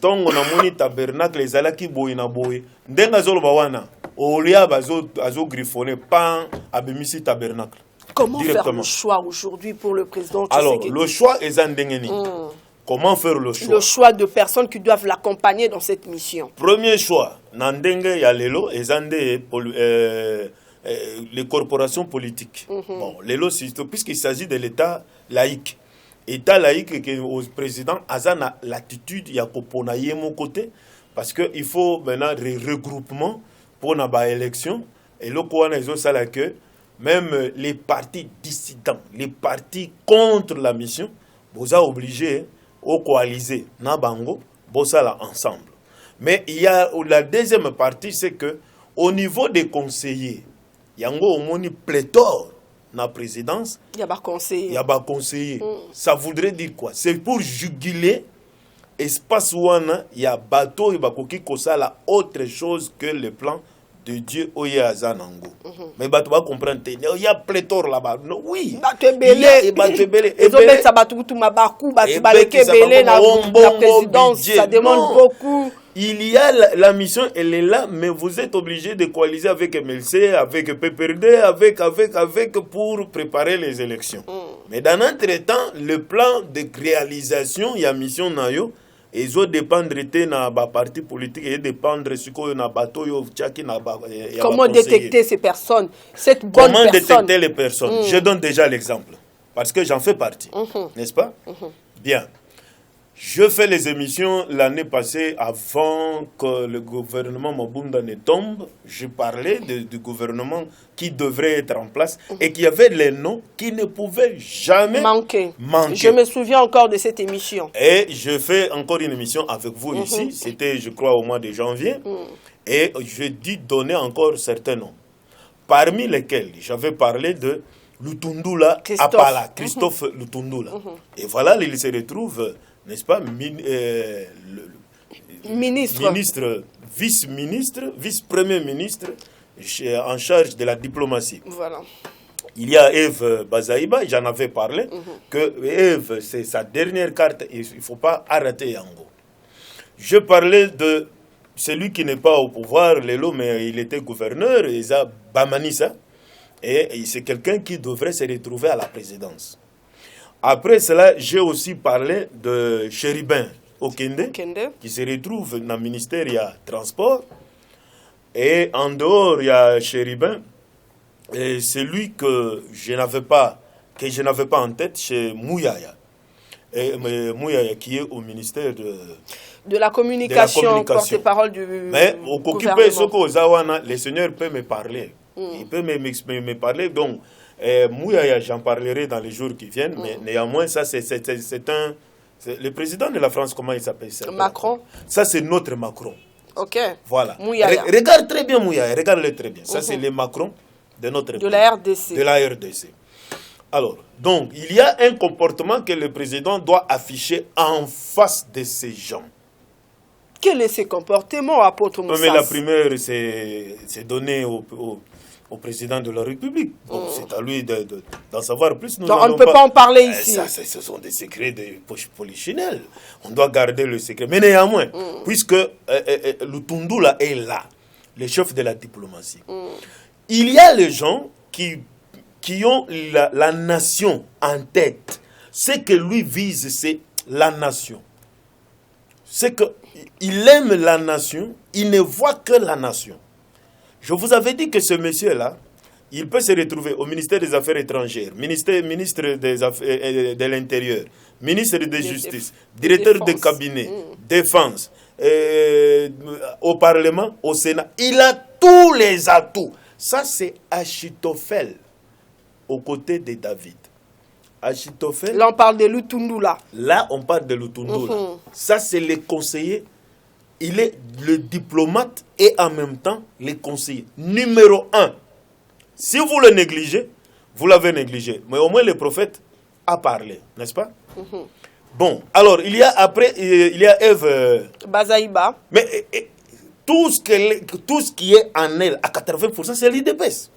Donc, on a moni tabernacle, les alaki boina boy. Ndenga zolo bawana, Olia bazo griffonné, pan, abimisi tabernacle. Comment faire le choix aujourd'hui pour le président Tshisekedi? Alors, le choix est en dengeni. Comment faire le choix? Le choix de personnes qui doivent l'accompagner dans cette mission. Premier choix, Nandenge Yalelo, les corporations politiques. Bon, Lelo, puisqu'il s'agit de l'État laïque. État laïque, que le président a l'attitude, il y a mon côté, parce qu'il faut maintenant des regroupements pour la élection. Et là, que même les partis dissidents, les partis contre la mission, vous avez obligé au coaliser Nabango, Bossala ensemble. Mais il y a la deuxième partie, c'est que au niveau des conseillers, il y a une pléthore dans la présidence. Il y a des conseillers. Il y a des conseillers. Ça voudrait dire quoi? C'est pour juguler espace où il y a bateau et bakoki kosala autre chose que le plan de Dieu Oyazanango. Mais tu vas comprendre, il y a pléthore là-bas. Non, oui. Il y a Batebele. Et ça demande beaucoup. Il y a la mission, elle est là, mais vous êtes obligé de coaliser avec MLC, avec PPRD, avec pour préparer les élections. Mais dans notre temps, le plan de réalisation, il y a mission nayo, ils ont dépendre de na parti politique et dépendre de ce qu'on a bateau Comment détecter ces personnes, cette bonne Comment personne? détecter les personnes? Je donne déjà l'exemple, parce que j'en fais partie, n'est-ce pas? Bien. Je fais les émissions l'année passée avant que le gouvernement Mabunda ne tombe. Je parlais du gouvernement qui devrait être en place et qui avait les noms qui ne pouvaient jamais manquer. Je me souviens encore de cette émission. Et je fais encore une émission avec vous ici. C'était, je crois, au mois de janvier. Et je dis donner encore certains noms. Parmi lesquels j'avais parlé de Lutundula Apala, Christophe Lutundula. Et voilà, il se retrouve... n'est-ce pas, ministre, vice-ministre, vice-premier ministre en charge de la diplomatie. Voilà. Il y a Eve Bazaïba, j'en avais parlé, que Eve, c'est sa dernière carte, il ne faut pas arrêter Yango. Je parlais de celui qui n'est pas au pouvoir, Lelo, mais il était gouverneur, Isa Bamanissa, et c'est quelqu'un qui devrait se retrouver à la présidence. Après cela, j'ai aussi parlé de Chéribin Okende, qui se retrouve dans le ministère du Transport. Et en dehors, il y a Chéribin, et celui que je n'avais pas en tête, c'est Mouyaya. Et Mouyaya qui est au ministère de la communication. Porte-parole du mais au gouvernement. Le Seigneur peut me parler. Il peut me parler, donc... Mouyaya, j'en parlerai dans les jours qui viennent, mais néanmoins, ça, c'est le président de la France, comment il s'appelle ça? Macron. Ça, c'est notre Macron. Ok. Voilà. Mouyaya. Regarde très bien Mouyaya, regarde-le très bien. Ça, c'est le Macron de notre pays. De la RDC. De la RDC. Alors, donc, il y a un comportement que le président doit afficher en face de ces gens. Quel est ce comportement, apôtre Moussa? Mais la première, c'est donné au président de la République. C'est à lui d'en savoir plus. Donc on ne peut pas en parler ici. Ça, ce sont des secrets de polichinelle. On doit garder le secret. Mais néanmoins, puisque Lutundula est là, le chef de la diplomatie, il y a les gens qui ont la nation en tête. Ce que lui vise, c'est la nation. C'est qu'il aime la nation, il ne voit que la nation. Je vous avais dit que ce monsieur-là, il peut se retrouver au ministère des Affaires étrangères, ministre de l'Intérieur, ministre de Justice, directeur de cabinet, défense, au Parlement, au Sénat. Il a tous les atouts. Ça, c'est Achitophel, aux côtés de David. Achitophel. Là, on parle de Lutundula. Là, on parle de Lutundula. Ça, c'est le conseiller. Il est le diplomate et en même temps le conseiller. Numéro 1. Si vous le négligez, vous l'avez négligé. Mais au moins le prophète a parlé, n'est-ce pas? Bon, alors il y a Eve Bazaïba. Mais tout ce qui est en elle, à 80%, c'est l'IDPS.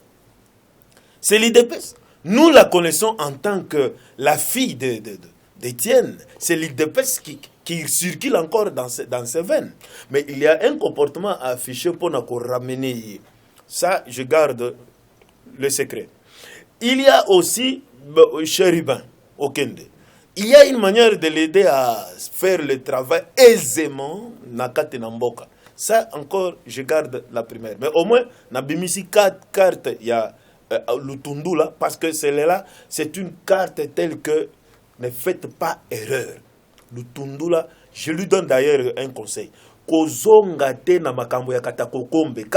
C'est l'IDPS. Nous la connaissons en tant que la fille d'Étienne. C'est l'IDPS qui circule encore dans ses veines. Mais il y a un comportement affiché pour nous ramener. Ça, je garde le secret. Il y a aussi Chéribin Okende. Il y a une manière de l'aider à faire le travail aisément. Ça, encore, je garde la première. Mais au moins, dans Bimisi 4 cartes, il y a Lutundula, parce que celle-là, c'est une carte telle que ne faites pas erreur. Lutundula, je lui donne d'ailleurs un conseil. Quand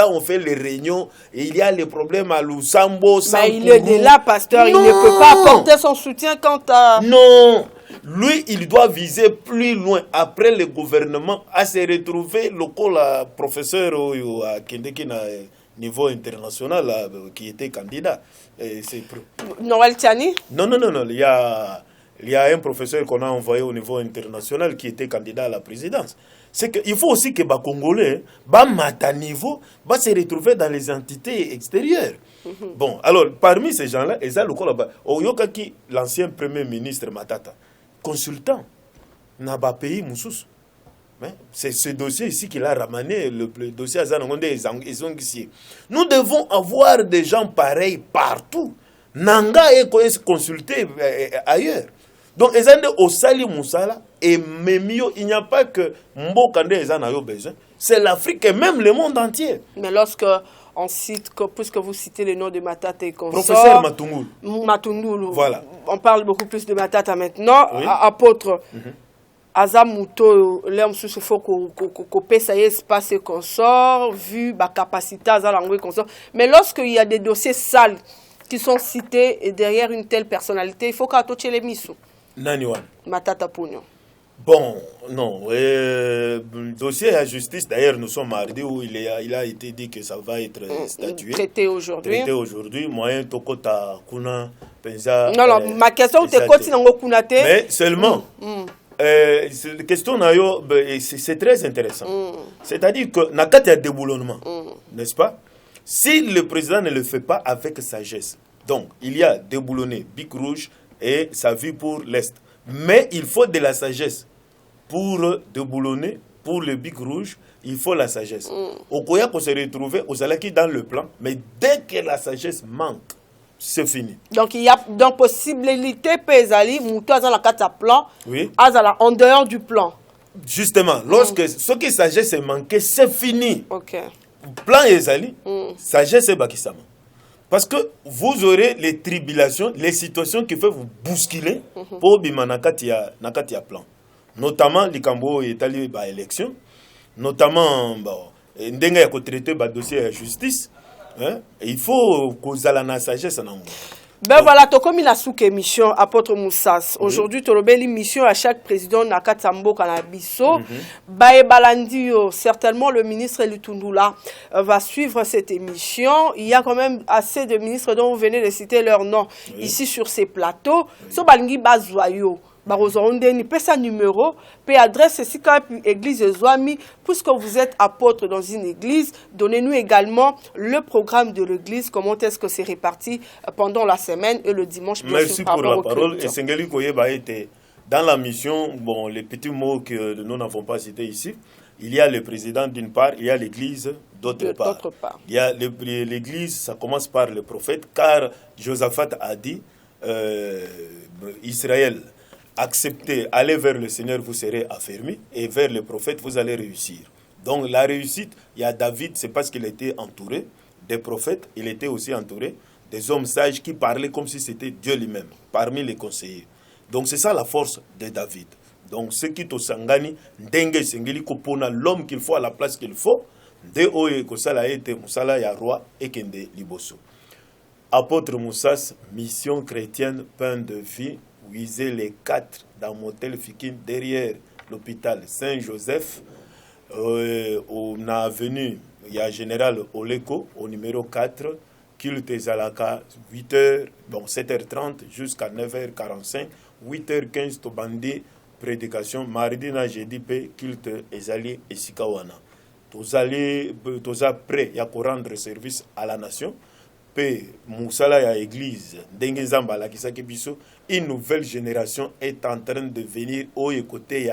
on fait les réunions, il y a les problèmes à Lusambo. Mais il est de là, pasteur, il ne peut pas apporter son soutien quant à... Non, lui, il doit viser plus loin, après le gouvernement, à se retrouver le professeur à Kendekina niveau international qui était candidat. Noël Tiani? Non, il y a un professeur qu'on a envoyé au niveau international qui était candidat à la présidence. C'est qu'il faut aussi que les Congolais, à niveau, se retrouver dans les entités extérieures. Bon, alors, parmi ces gens-là, l'ancien premier ministre Matata, consultant, n'a pas payé Moussous. C'est ce dossier ici qu'il a ramené, le dossier Azanongonde et Zongisier. Nous devons avoir des gens pareils partout. Nanga est consulté ailleurs. Donc, Ezande Osali Moussala et Memio, il n'y a pas que Mbokande Ezanayo besoin. C'est l'Afrique et même le monde entier. Mais lorsque on cite, puisque vous citez le nom de Matata et consorts, Professeur Matungulu. Matungulu. Voilà. On parle beaucoup plus de Matata maintenant. Oui. Apôtre. Azamuto, l'homme sous ce faut qu'on paie ça y est, espace et consort, vu ma capacité à langue et consort. Mais lorsqu'il y a des dossiers sales qui sont cités et derrière une telle personnalité, il faut qu'à toucher les missous. Naniwan. Matata Pugno. Bon, non. Dossier à justice, d'ailleurs, nous sommes mardi où il a été dit que ça va être statué. Traité aujourd'hui. Traité aujourd'hui. Moyen Tokota Kuna Penza. Non, ma question, c'est quoi si on Kunate? Mais seulement. La question c'est très intéressant. C'est-à-dire que Nakat y a déboulonnement, n'est-ce pas? Si le président ne le fait pas avec sagesse, donc il y a déboulonné Bic Rouge et sa vie pour l'Est. Mais il faut de la sagesse pour déboulonner, pour le Bic Rouge, il faut la sagesse. Au Koya qu'on se retrouve aux Alaki dans le plan, mais dès que la sagesse manque, c'est fini. Donc il y a dans possibilité Pézali, Moutou Azala Kata plan, oui. Azala en dehors du plan. Justement, lorsque ce qui sagesse est manqué, c'est fini. Ok. Plan Ezali, sagesse est Bakisama. Parce que vous aurez les tribulations, les situations qui peuvent vous bousculer pour Bima Nakatia plan. Notamment, l'Ikambo est allé à l'élection. Notamment, Ndenga a traité le dossier à justice. Hein? Il faut que la sagesse. Ben voilà, tu comme il a sous émission apôtre Moussas. Aujourd'hui, tu as une mission à chaque président Nakatambo Kanabiso. Bae Balandio, certainement le ministre Lutundula va suivre cette émission. Il y a quand même assez de ministres dont vous venez de citer leur nom ici sur ces plateaux. So Balingi Bazoyo. Ni peut sa numéro, peut adresse ici quand église Zouami, puisque vous êtes apôtre dans une église, donnez-nous également le programme de l'église, comment est-ce que c'est réparti pendant la semaine et le dimanche. Merci pour la parole. Et Sengeli Koyeba était dans la mission, bon, les petits mots que nous n'avons pas cités ici, il y a le président d'une part, il y a l'église d'autre part. Il y a l'église, ça commence par le prophète, car Josaphat a dit, Israël, acceptez, allez vers le Seigneur, vous serez affermis, et vers le prophète, vous allez réussir. Donc la réussite, il y a David, c'est parce qu'il était entouré des prophètes, il était aussi entouré des hommes sages qui parlaient comme si c'était Dieu lui-même, parmi les conseillers. Donc c'est ça la force de David. Donc ce qui t'osangani, dengue sengeli kopona l'homme qu'il faut à la place qu'il faut, de oye kosala ete musala ya roi et kende liboso. Apôtre Moussas, mission chrétienne, pain de vie, viser les 4 dans Motel Fikin, derrière l'hôpital Saint-Joseph, on a venu, il y a Général Oleko, au numéro 4, culte Zalaka, 8h, bon, 7h30 jusqu'à 9h45, 8h15, Tobandi, prédication, mardi, na jeudi, culte Ezali et Sikawana. Tous prêts à rendre service à la nation. Moussala ya église ndenge nzamba la kisaki biso, une nouvelle génération est en train de venir au côté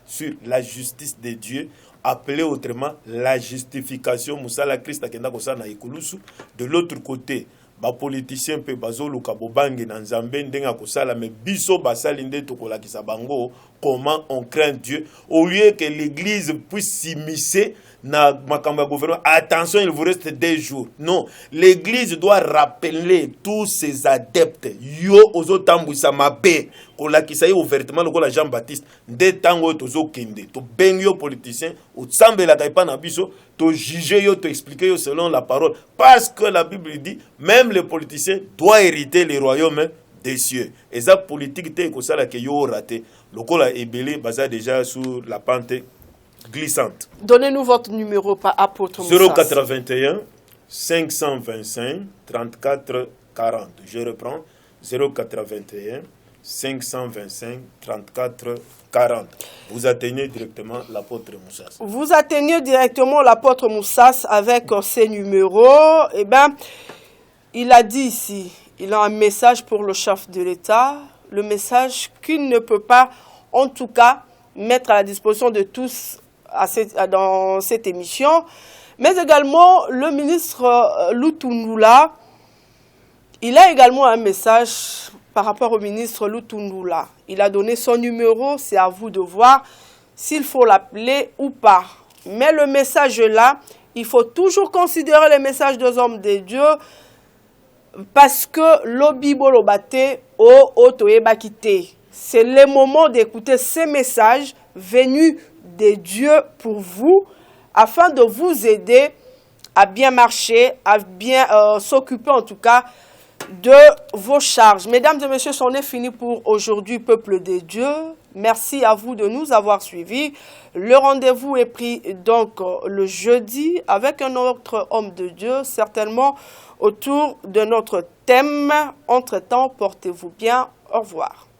sur la justice de Dieu, appelée autrement la justification. Moussala Christ akenda kosana ikulusu. De l'autre côté, ba politicien pe bazoluka bobangi na nzambe ndenga kosala, mais biso basali nde tokolakisa bango comment on craint Dieu, au lieu que l'église puisse s'immiscer na makamba gouvernement. Attention, il vous reste 2 jours. Non, l'église doit rappeler tous ses adeptes. Yo ozotambu samabe kolakisa yo ouvertement lokola Jean-Baptiste nde tango tozo kende to bengyo politicien o tsambela kaipa na biso to juger yo, to expliquer yo selon la parole, parce que la Bible dit même les politiciens doivent hériter les royaumes des cieux. Et ça politique te ko sala ke yo raté lokola ebele baza déjà sur la pente glissante. Donnez-nous votre numéro par apôtre Moussas. 081 525 34 40. Je reprends. 081 525 34 40. Vous atteignez directement l'apôtre Moussas. Vous atteignez directement l'apôtre Moussas avec ces numéros. Eh bien, il a dit ici, il a un message pour le chef de l'État, le message qu'il ne peut pas, en tout cas, mettre à la disposition de tous dans cette émission, mais également le ministre Lutundula. Il a également un message par rapport au ministre Lutundula. Il a donné son numéro, c'est à vous de voir s'il faut l'appeler ou pas. Mais le message là, il faut toujours considérer les messages des hommes de Dieu parce que l'obibolo-bate o otoyebakite. C'est le moment d'écouter ces messages venus de Dieu pour vous afin de vous aider à bien marcher, à bien s'occuper en tout cas de vos charges. Mesdames et messieurs, c'en est fini pour aujourd'hui, peuple de Dieu. Merci à vous de nous avoir suivis. Le rendez-vous est pris donc le jeudi avec un autre homme de Dieu, certainement autour de notre thème. Entre-temps, portez-vous bien. Au revoir.